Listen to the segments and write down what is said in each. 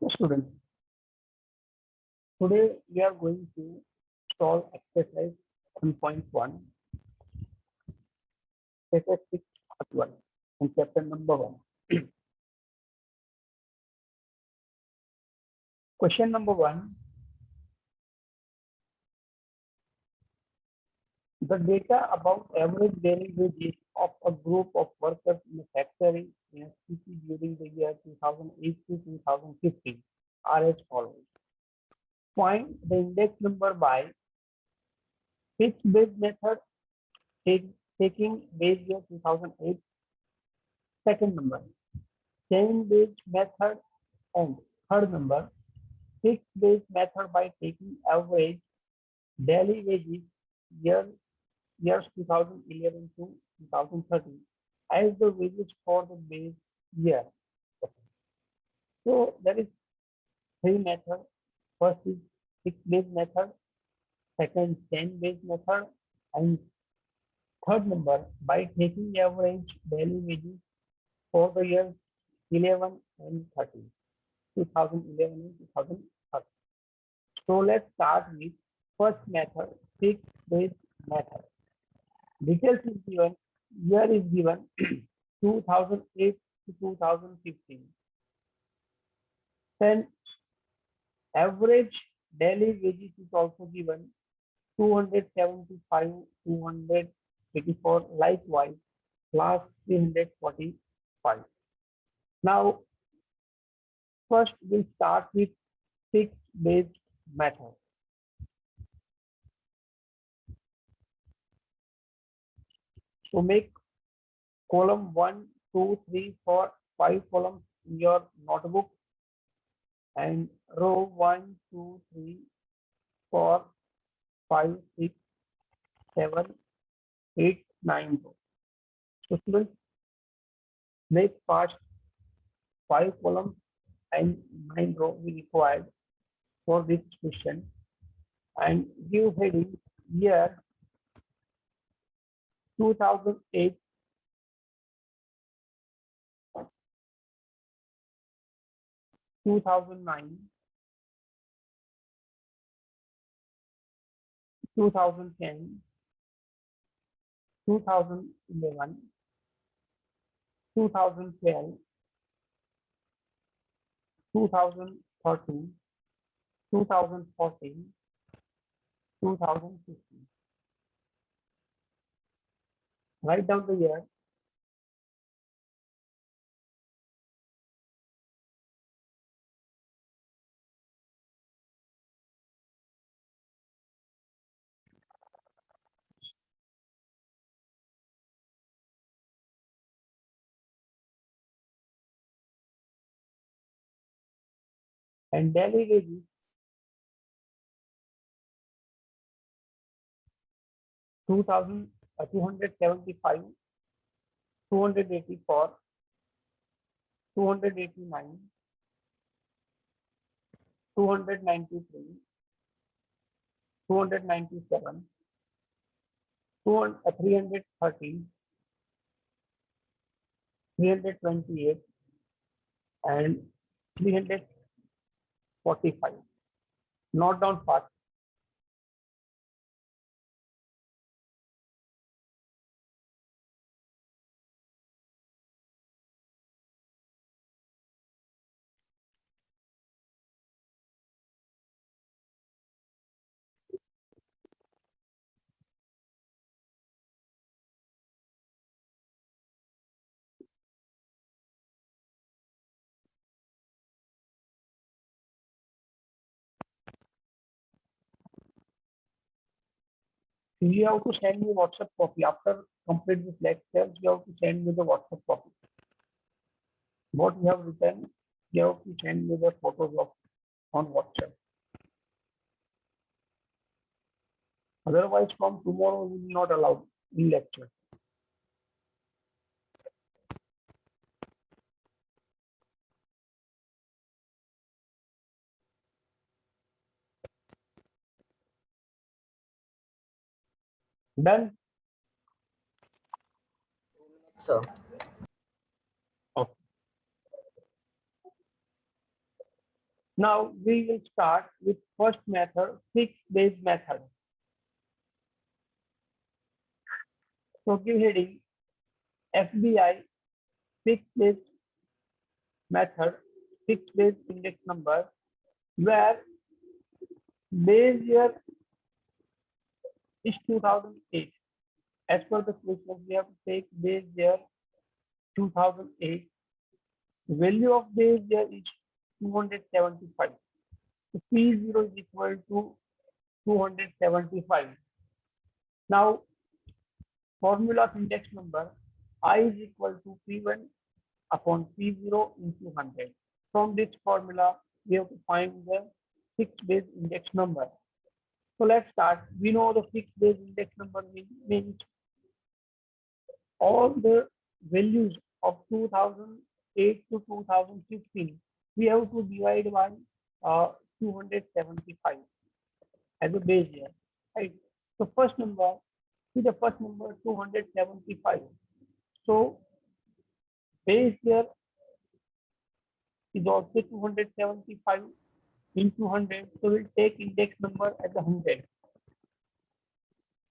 Students, today we are going to solve exercise 1.1, statistics part 1, in chapter number 1. Question number 1. The data about average daily wages of a group of workers in a factory in a city during the year 2008 to 2015 are as follows. Find the index number by fixed-based method taking base year 2008. Second number, chain-based method, and third number, fixed-based method by taking average daily wages years 2011 to 2013 as the wages for the base year. So there is three methods. First is fixed-based method, second chain-based method, and third number by taking average daily wages for the years 11 and 13, 2011 and 2013. So let's start with first method, fixed-based method. Details is given, year is given 2008 to 2015. Then average daily wages is also given 275, 284, likewise plus 345. Now first we'll start with fixed-based method. So make column 1, 2, 3, 4, 5 columns in your notebook, and row 1, 2, 3, 4, 5, 6, 7, 8, 9 rows. So students, make first 5 columns and 9 rows we required for this question, and give heading year 2008, 2009, 2010, 2011, 2012, 2013, 2014, 2015. Write down the year. And daily wages 275, 284, 289, 293, 297, 330, 328, and 345. Note down fast. You have to send me WhatsApp copy after complete this lecture. You have to send me the WhatsApp copy. What you have written, you have to send me the photos of on WhatsApp. Otherwise, from tomorrow we will not allow in lecture. Done? So, Okay. Now we will start with first method, fixed base method. So give heading FBI fixed base method, fixed base index number, where base year is 2008. As per the question, we have to take base year 2008. The value of base year is 275. So P0 is equal to 275. Now, formula of index number, I is equal to P1 upon P0 into 100. From this formula, we have to find the fixed base index number. So let's start. We know the fixed base index number means all the values of 2008 to 2015. We have to divide by 275 as a base year, right? So first number, see the first number 275. So base year is also 275 into 100. So we'll take index number as a 100.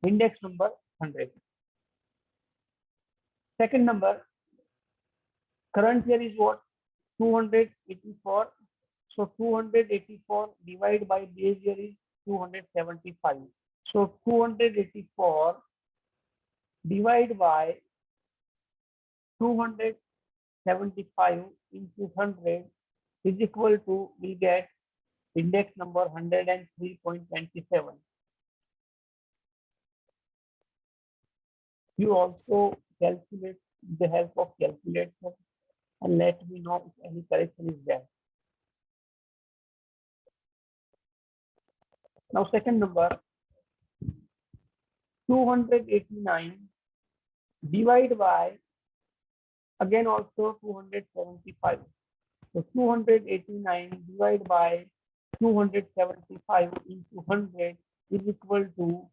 Index number 100. Second number, current year is what? 284. So 284 divided by base year is 275. So 284 divided by 275 into 100 is equal to, we get index number 103.27. You also calculate with the help of calculator and let me know if any correction is there. Now second number, 289 divided by again also 275. So 289 divided by 275 into 100 is equal to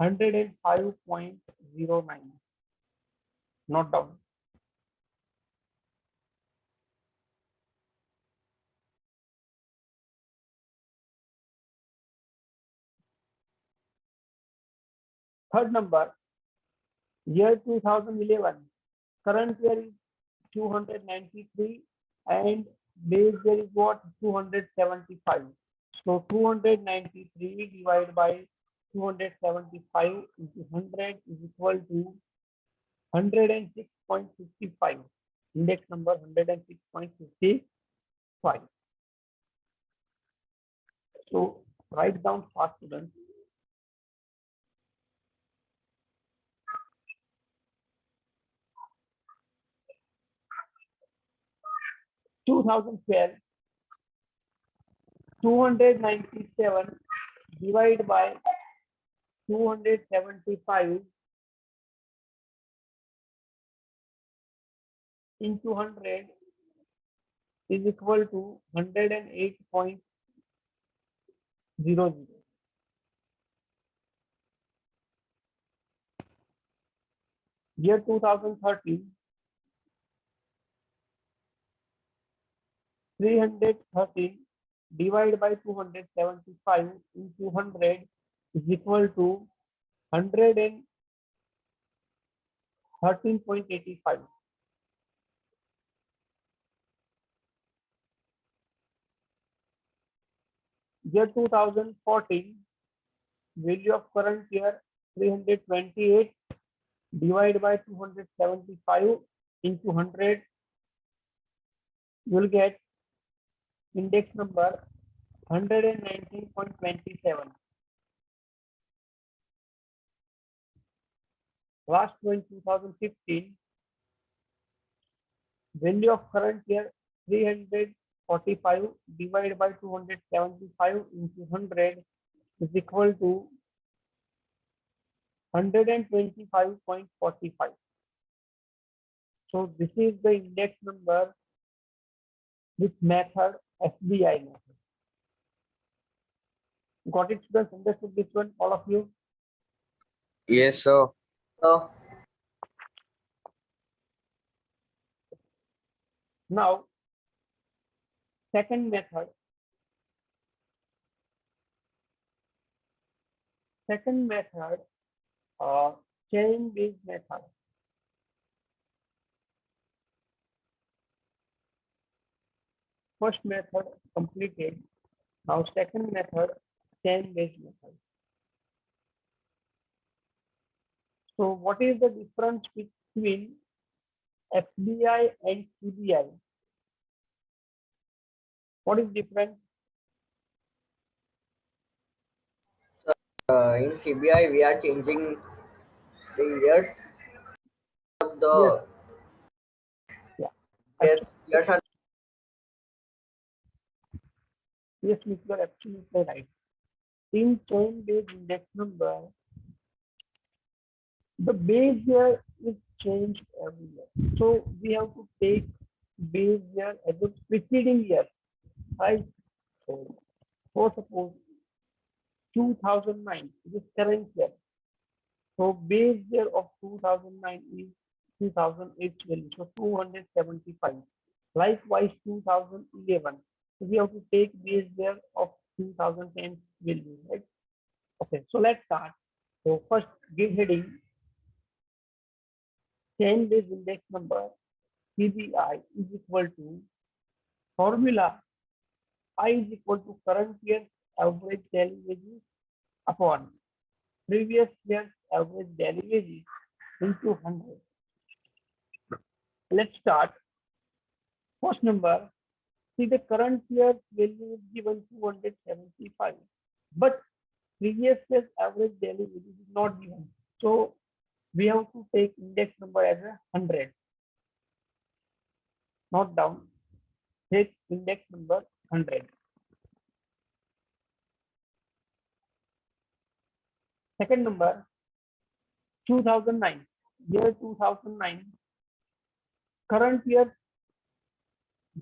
105.09. Note down. Third number, year 2011. Current year is 293 and base year is what? 275. So 293 divided by 275 into 100 is equal to 106.55. Index number 106.55. So write down fast, students. 2012, 297 divided by 275 into 100 is equal to 108.00. Year 2013, 313 divided by 275 into 100 is equal to 113.85. Year 2014, value of current year 328 divided by 275 into 100, you will get index number 119.27. Last one, 2015, value of current year 345 divided by 275 into 100 is equal to 125.45. So this is the index number with method FBI method. Got it, students? Understood this one, all of you? Yes, sir. Now, second method, second method, chain based method. First method completed. Now second method, chain based method. So what is the difference between FBI and CBI? What is different? In CBI, we are changing the years of Yes, the yeah. yes, Absolutely. years are Yes, Miss, you are absolutely right. In chain based index number, the base year is changed every year. So we have to take base year as the preceding year, right? So suppose 2009 is current year. So base year of 2009 is 2008 value, so 275. Likewise, 2011. So we have to take base year of 2010 value, right? Okay, so let's start. So first give heading chain based index number CBI is equal to formula I is equal to current year average daily wages upon previous year's average daily wages into 100. Let's start. First number, see the current year's value is given 275, but previous year's average daily wages is not given. So we have to take index number as a 100. Not down. Take index number 100. Second number, 2009. Year 2009. Current year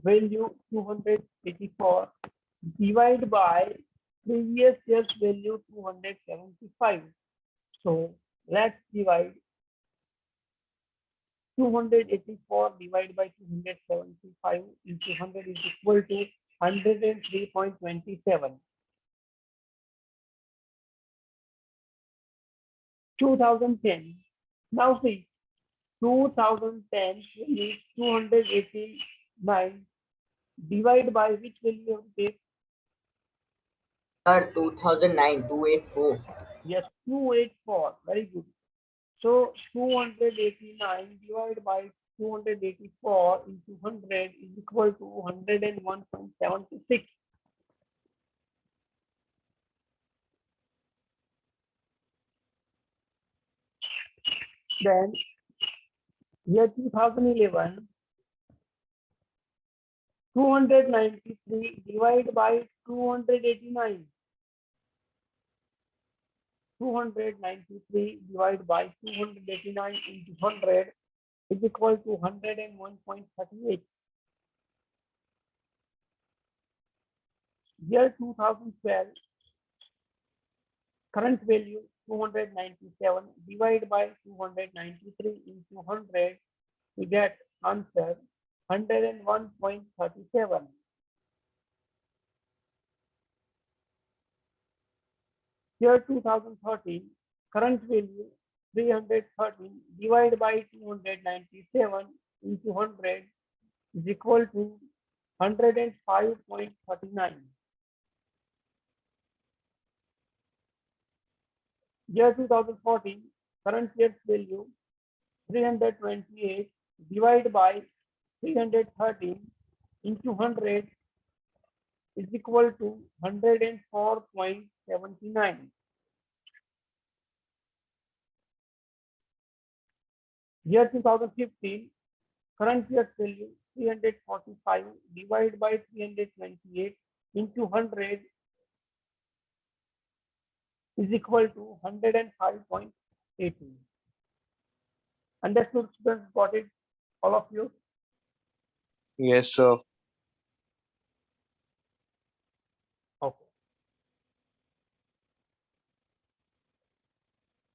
value 284 divided by previous year's value 275. So let's divide 284 divided by 275 into 100 is equal to 103.27. 2010. Now see, 2010 is 289 divided by which value of take? 2009, 284. Yes, 284. Very good. So 289 divided by 284 into 100 is equal to 101.76. Then year 2011, 293 divided by 289. 293 divided by 289 into 100 is equal to 101.38. Year 2012, current value 297 divided by 293 into 100, we get answer 101.37. Year 2013, current value 313 divided by 297 into 100 is equal to 105.39. Year 2014, current year's value 328 divided by 313 into 100 is equal to 104.79. Year 2015, current year's value 345 divided by 328 into 100 is equal to 105.18. Understood, students? Got it? All of you? Yes, sir. Okay.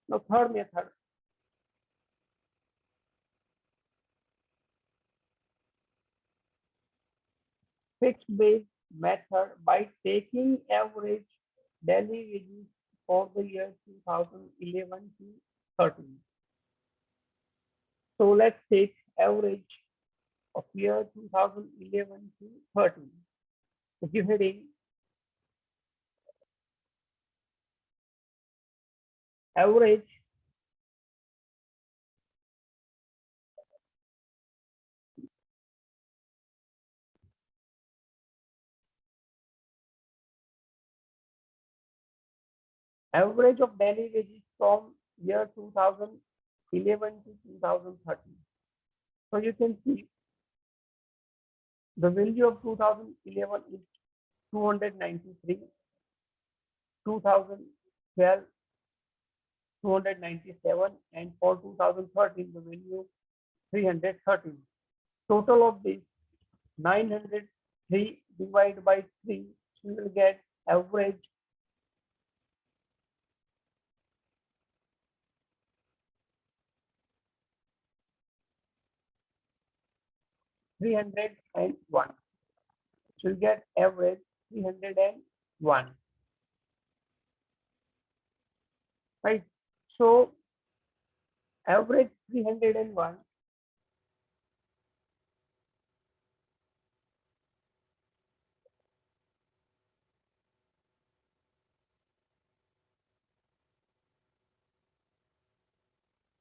Now third method. Fixed base method by taking average daily wages for the year 2011 to 13. So let's take average of year 2011 to 13. So give heading average average of daily wages from year 2011 to 2013. So you can see the value of 2011 is 293, 2012 297, and for 2013 the value 313. Total of this 903 divided by 3, we will get average 301. We'll get average 301. Right? So average 301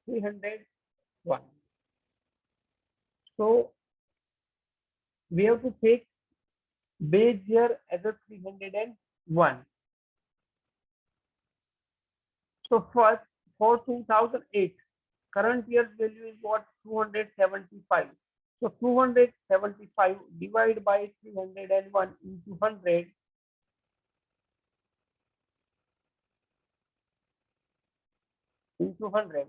301. So we have to take base year as a 301. So first for 2008, current year's value is what? 275. So 275 divided by 301 into 100 into 100.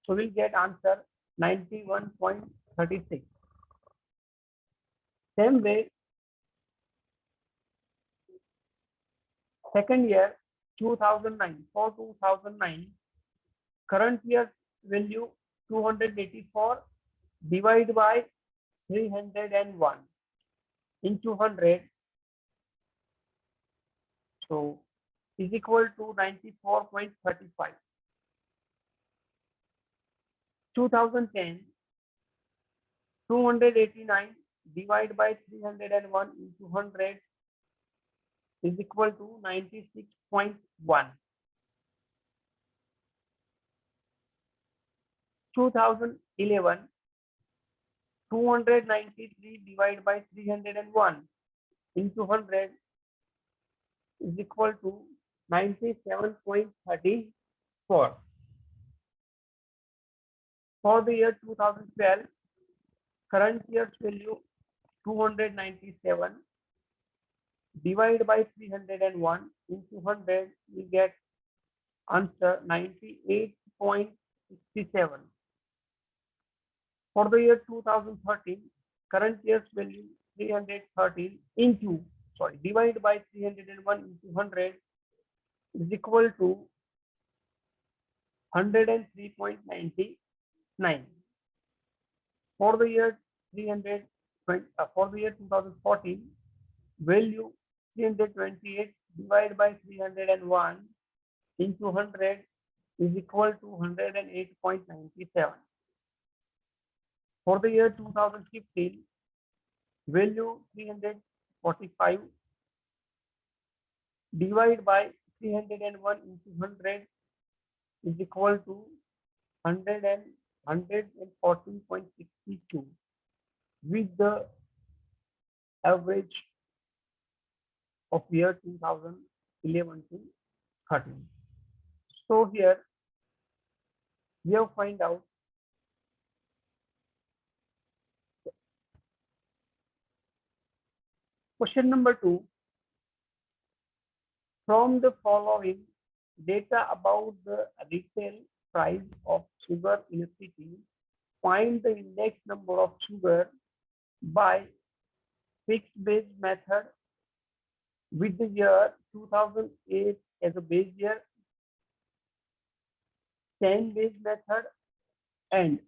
So we'll get answer 91.36. Same way, second year 2009, for 2009, current year's value 284 divided by 301 into 100. So is equal to 94.35. 2010, 289 divided by 301 into 100 is equal to 96.1. 2011, 293 divided by 301 into 100 is equal to 97.34. For the year 2012, current year's value 297 divided by 301 into 100, we get answer 98.67. For the year 2013, current year's value 313 divided by 301 into 100 is equal to 103.99. For the year 2014, value 328 divided by 301 into 100 is equal to 108.97. For the year 2015, value 345 divided by 301 into 100 is equal to 114.62 with the average of year 2011 to 13. So here we have find out question number 2. From the following data about the retail price of sugar in a city, find the index number of sugar by fixed base method with the year 2008 as a base year, 10 base method, and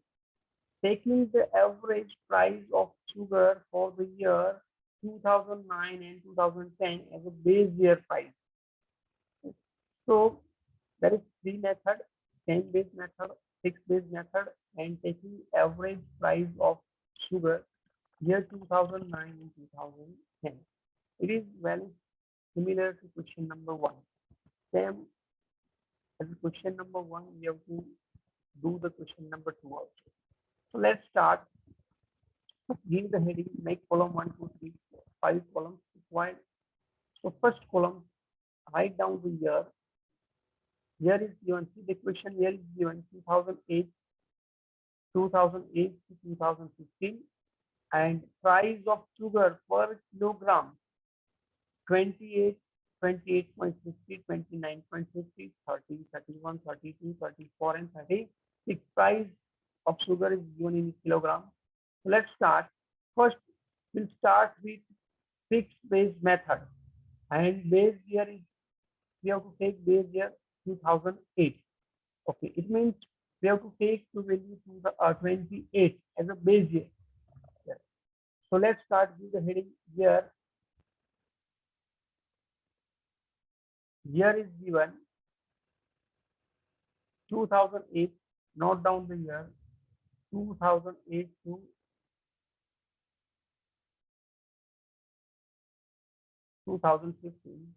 taking the average price of sugar for the year 2009 and 2010 as a base year price. So there is 3 method, 10 base method, 6 base method, and taking average price of sugar year 2009 and 2010. It is very similar to question number 1. Same as question number 1, we have to do the question number 2 also. So let's start. Give the heading, make column 1, 2, 3, 4, 5 columns required. So first column, write down the year. Here is given, see the question here is given 2008 to 2015, and price of sugar per kilogram 28, 28.50, 29.50, 30, 31, 32, 34, and 36. Price of sugar is given in kilogram. So let's start. First, we'll start with fixed base method, and base year is, we have to take base year 2008. Okay, it means we have to take the value to the 28 as a base year. Yes. So let's start with the heading year. Year is given 2008. Note down the year 2008 to 2015.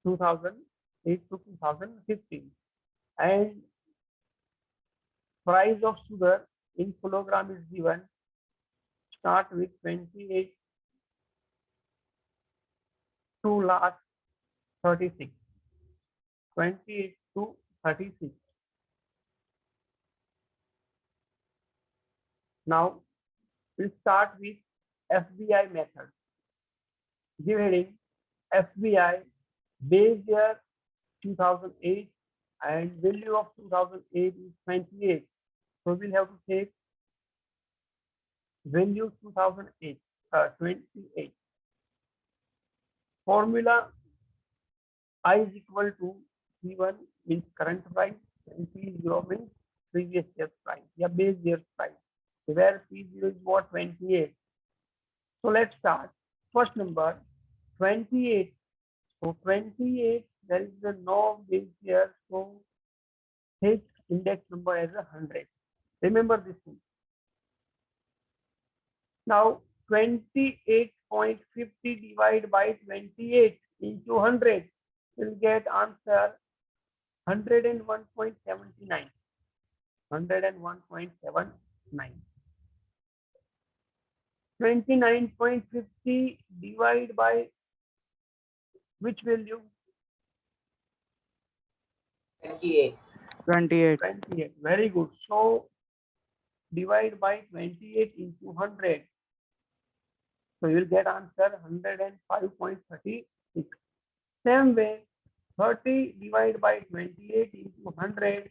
2008 to 2015, and price of sugar in kilogram is given. Start with 28 to last 36. 28 to 36. Now we start with FBI method. Give heading FBI, base year 2008, and value of 2008 is 28. So we'll have to take value 2008, 28. Formula I is equal to P1 means current price and P0 means previous year's price, yeah, base year's price, where P0 is what, 28. So let's start. First number 28. So 28, there is no base year, so take index number as 100. Remember this thing. Now 28.50 divided by 28 into 100 will get answer 101.79. 101.79. 29.50 divided by which value? 28. 28. 28. Very good. So divide by 28 into 100. So you will get answer 105.36. Same way, 30 divided by 28 into 100.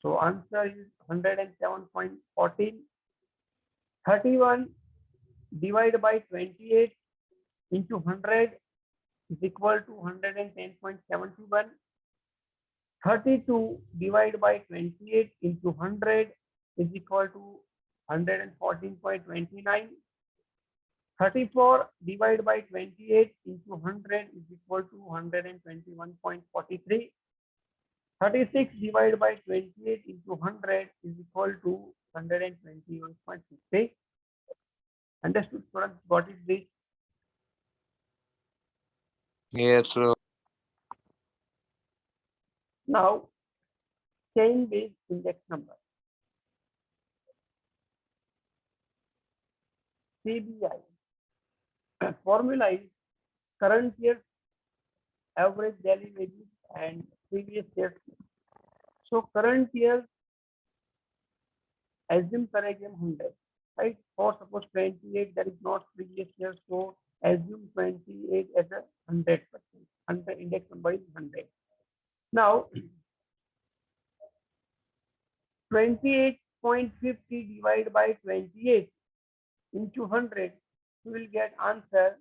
So answer is 107.14. 31 divided by 28 into 100 is equal to 110.71. 32 divided by 28 into 100 is equal to 114.29. 34 divided by 28 into 100 is equal to 121.43. 36 divided by 28 into 100 is equal to 121.60. Understood, students? Got it, this? Yes, sir. Now, chain based index number. CBI. Formula is current year's average daily wages and previous year's. So current year, assume per exam 100, right? Or suppose 28, there is not previous year, so assume 28 as a 100%. And the index number is 100. Now, 28.50 divided by 28 into 100, we will get answer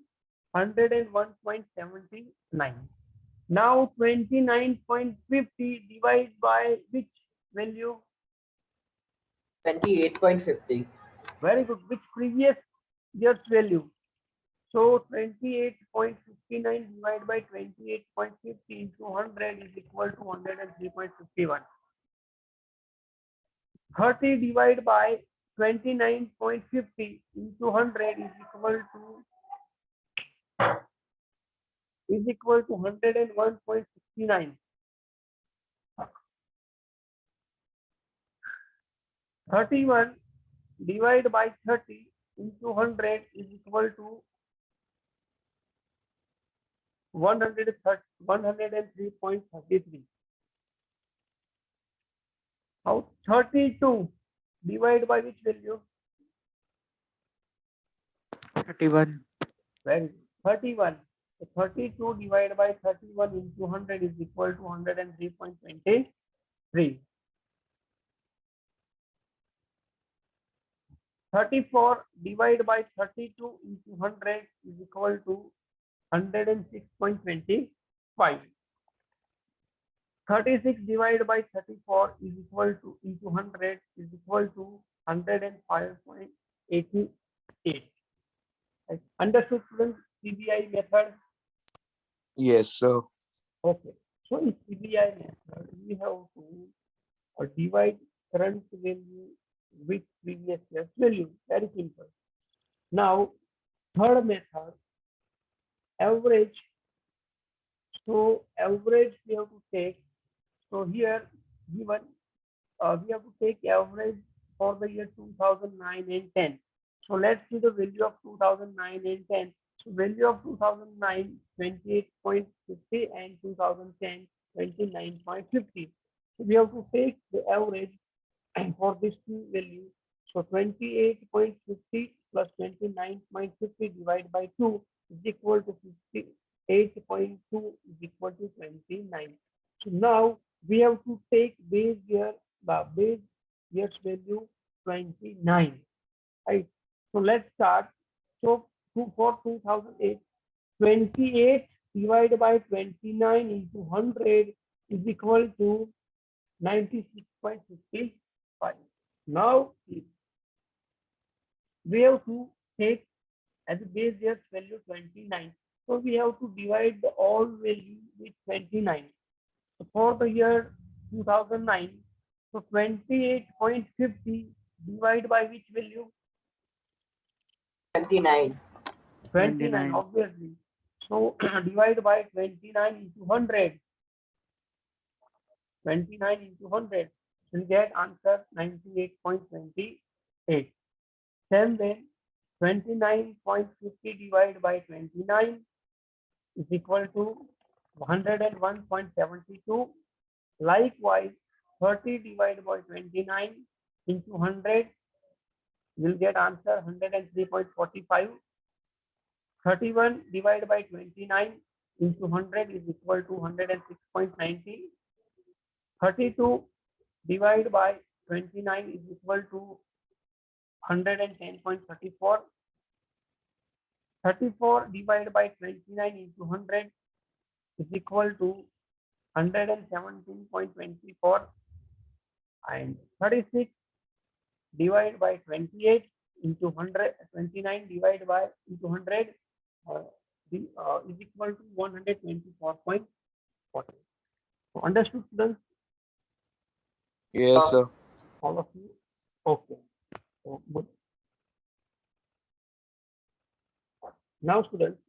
101.79. Now 29.50 divided by which value? 28.50. Very good. Which previous year's value? So 28.59 divided by 28.50 into 100 is equal to 103.51. 30 divided by 29.50 into 100 is equal to 101.69. 31 divided by 30 into 100 is equal to 103.33. Now 32 divided by which value? 31. Very good. 31. So 32 divided by 31 into 100 is equal to 103.23. 34 divided by 32 into 100 is equal to 106.25. 36 divided by 34 is equal to into 100 is equal to 105.88. Right. Understood, students? CBI method. Yes, sir. Okay. So in CBI method, we have to divide current value with previous year's value. Very simple. Now, third method, average. So average we have to take. So here given we have to take average for the year 2009 and 10. So let's see the value of 2009 and 10. So value of 2009 28.50 and 2010 29.50. So we have to take the average for this two value. So 28.50 plus 29.50 divided by 2 is equal to 58.2 is equal to 29. So now we have to take base year, the base year's value 29. Right. So let's start. So for 2008, 28 divided by 29 into 100 is equal to 96.55. Now we have to take as a base year's value 29. So we have to divide the all value with 29. So for the year 2009, so 28.50 divided by which value? 29. 29, obviously. So divide by 29 into 100. 29 into 100 will get answer 98.28. Then 29.50 divided by 29 is equal to 101.72. Likewise, 30 divided by 29 into 100 will get answer 103.45. 31 divided by 29 into 100 is equal to 106.90. 32 divided by 29 is equal to 110.34. 34 divided by 29 into 100 is equal to 117.24. And 36 divided by 28 into 100, 29 divided by into 100 is equal to 124.40. So understood, students? Yes, sir. All of you? Okay. So good. Now, students,